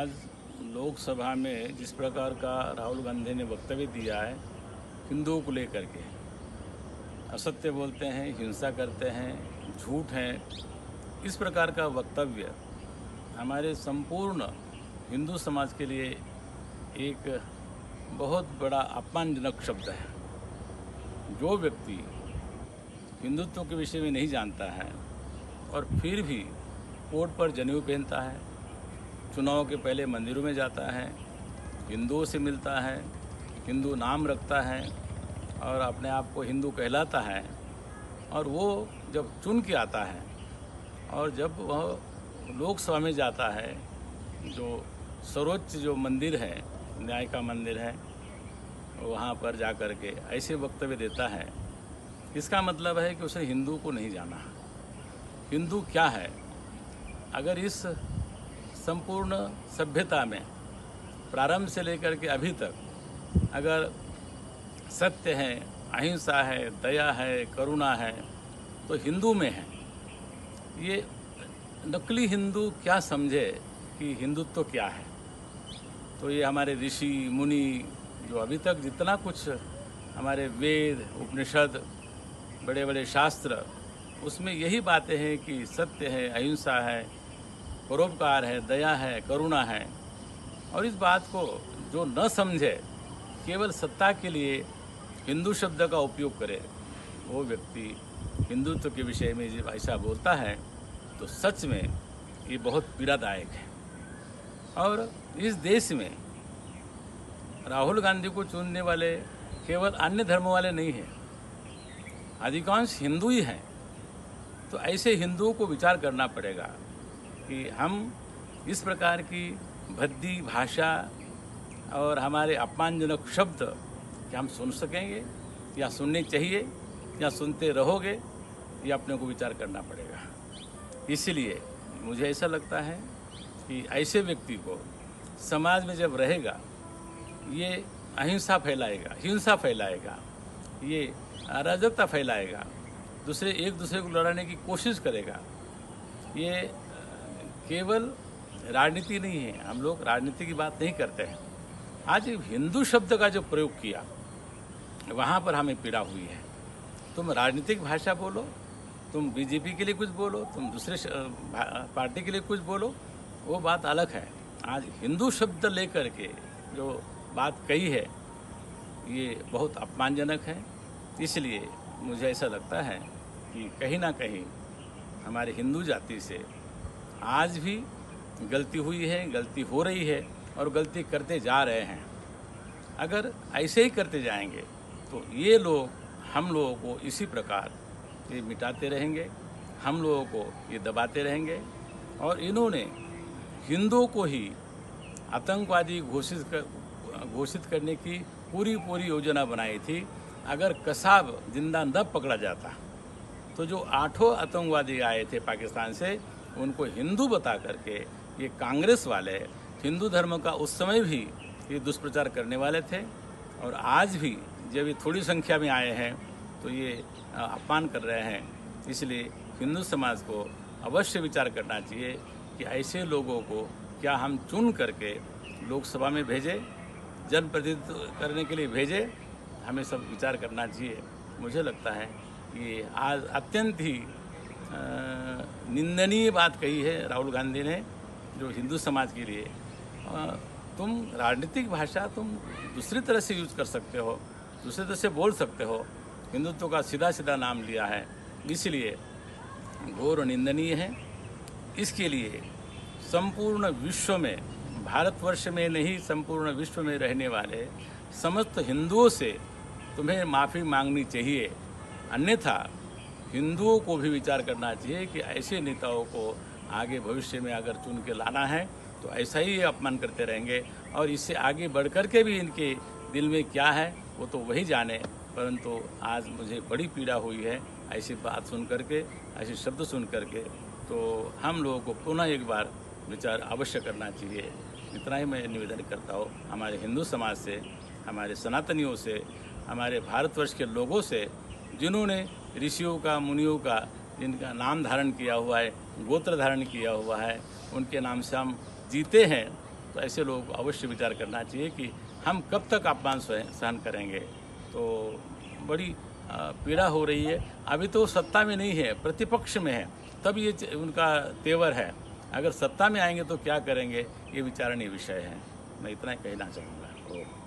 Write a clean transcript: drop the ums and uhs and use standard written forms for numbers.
आज लोकसभा में जिस प्रकार का राहुल गांधी ने वक्तव्य दिया है हिंदुओं को लेकर के, असत्य बोलते हैं, हिंसा करते हैं, झूठ हैं, इस प्रकार का वक्तव्य हमारे संपूर्ण हिंदू समाज के लिए एक बहुत बड़ा अपमानजनक शब्द है। जो व्यक्ति हिंदुत्व के विषय में नहीं जानता है और फिर भी कोट पर जनेऊ पहनता है, चुनाव के पहले मंदिरों में जाता है, हिंदुओं से मिलता है, हिंदू नाम रखता है और अपने आप को हिंदू कहलाता है, और वो जब चुन के आता है और जब वह लोकसभा में जाता है, जो सर्वोच्च जो मंदिर है, न्याय का मंदिर है, वहाँ पर जा कर के ऐसे वक्तव्य देता है, इसका मतलब है कि उसे हिंदू को नहीं जाना। हिंदू क्या है? अगर इस संपूर्ण सभ्यता में प्रारंभ से लेकर के अभी तक अगर सत्य है, अहिंसा है, दया है, करुणा है, तो हिंदू में है। ये नकली हिंदू क्या समझे कि हिंदुत्व क्या है? तो ये हमारे ऋषि मुनि जो अभी तक जितना कुछ हमारे वेद, उपनिषद, बड़े बड़े शास्त्र, उसमें यही बातें हैं कि सत्य है, अहिंसा है, परोपकार है, दया है, करुणा है। और इस बात को जो न समझे, केवल सत्ता के लिए हिंदू शब्द का उपयोग करे, वो व्यक्ति हिंदुत्व के विषय में जब ऐसा बोलता है तो सच में ये बहुत पीड़ादायक है। और इस देश में राहुल गांधी को चुनने वाले केवल अन्य धर्म वाले नहीं हैं, अधिकांश हिंदू ही हैं। तो ऐसे हिंदुओं को विचार करना पड़ेगा कि हम इस प्रकार की भद्दी भाषा और हमारे अपमानजनक शब्द क्या हम सुन सकेंगे, या सुनने चाहिए, या सुनते रहोगे, ये अपने को विचार करना पड़ेगा। इसलिए मुझे ऐसा लगता है कि ऐसे व्यक्ति को समाज में जब रहेगा, ये अहिंसा फैलाएगा, हिंसा फैलाएगा, ये अराजकता फैलाएगा, एक दूसरे को लड़ाने की कोशिश करेगा। ये केवल राजनीति नहीं है, हम लोग राजनीति की बात नहीं करते हैं। आज हिंदू शब्द का जो प्रयोग किया, वहाँ पर हमें पीड़ा हुई है। तुम राजनीतिक भाषा बोलो, तुम बीजेपी के लिए कुछ बोलो, तुम दूसरे पार्टी के लिए कुछ बोलो, वो बात अलग है। आज हिंदू शब्द लेकर के जो बात कही है, ये बहुत अपमानजनक है। इसलिए मुझे ऐसा लगता है कि कहीं ना कहीं हमारे हिंदू जाति से आज भी गलती हुई है, गलती हो रही है और गलती करते जा रहे हैं। अगर ऐसे ही करते जाएंगे तो ये लोग हम लोगों को इसी प्रकार ये मिटाते रहेंगे, हम लोगों को ये दबाते रहेंगे। और इन्होंने हिंदुओं को ही आतंकवादी घोषित करने की पूरी योजना बनाई थी। अगर कसाब जिंदा न पकड़ा जाता तो जो 8 आतंकवादी आए थे पाकिस्तान से, उनको हिंदू बता करके ये कांग्रेस वाले हिंदू धर्म का उस समय भी ये दुष्प्रचार करने वाले थे। और आज भी जब ये थोड़ी संख्या में आए हैं तो ये अपमान कर रहे हैं। इसलिए हिंदू समाज को अवश्य विचार करना चाहिए कि ऐसे लोगों को क्या हम चुन करके लोकसभा में भेजें, जनप्रतिनिधित्व करने के लिए भेजें, हमें सब विचार करना चाहिए। मुझे लगता है ये आज अत्यंत ही निंदनीय बात कही है राहुल गांधी ने, जो हिंदू समाज के लिए। तुम राजनीतिक भाषा तुम दूसरी तरह से यूज कर सकते हो, दूसरी तरह से बोल सकते हो, हिंदुत्व का सीधा नाम लिया है, इसलिए घोर निंदनीय है। इसके लिए संपूर्ण विश्व में, भारतवर्ष में नहीं संपूर्ण विश्व में रहने वाले समस्त हिंदुओं से तुम्हें माफ़ी मांगनी चाहिए। अन्यथा हिंदुओं को भी विचार करना चाहिए कि ऐसे नेताओं को आगे भविष्य में अगर चुन के लाना है तो ऐसा ही अपमान करते रहेंगे। और इससे आगे बढ़ कर के भी इनके दिल में क्या है वो तो वही जाने। परंतु आज मुझे बड़ी पीड़ा हुई है ऐसी बात सुन करके, ऐसे शब्द सुन करके। तो हम लोगों को पुनः एक बार विचार अवश्य करना चाहिए। इतना ही मैं निवेदन करता हूँ हमारे हिंदू समाज से, हमारे सनातनियों से, हमारे भारतवर्ष के लोगों से, जिन्होंने ऋषियों का, मुनियों का, जिनका नाम धारण किया हुआ है, गोत्र धारण किया हुआ है, उनके नाम से हम जीते हैं। तो ऐसे लोगों को अवश्य विचार करना चाहिए कि हम कब तक अपमान सहन करेंगे। तो बड़ी पीड़ा हो रही है। अभी तो सत्ता में नहीं है, प्रतिपक्ष में है, तब ये उनका तेवर है। अगर सत्ता में आएंगे तो क्या करेंगे, ये विचारणीय विषय है। मैं इतना ही कहना चाहूँगा।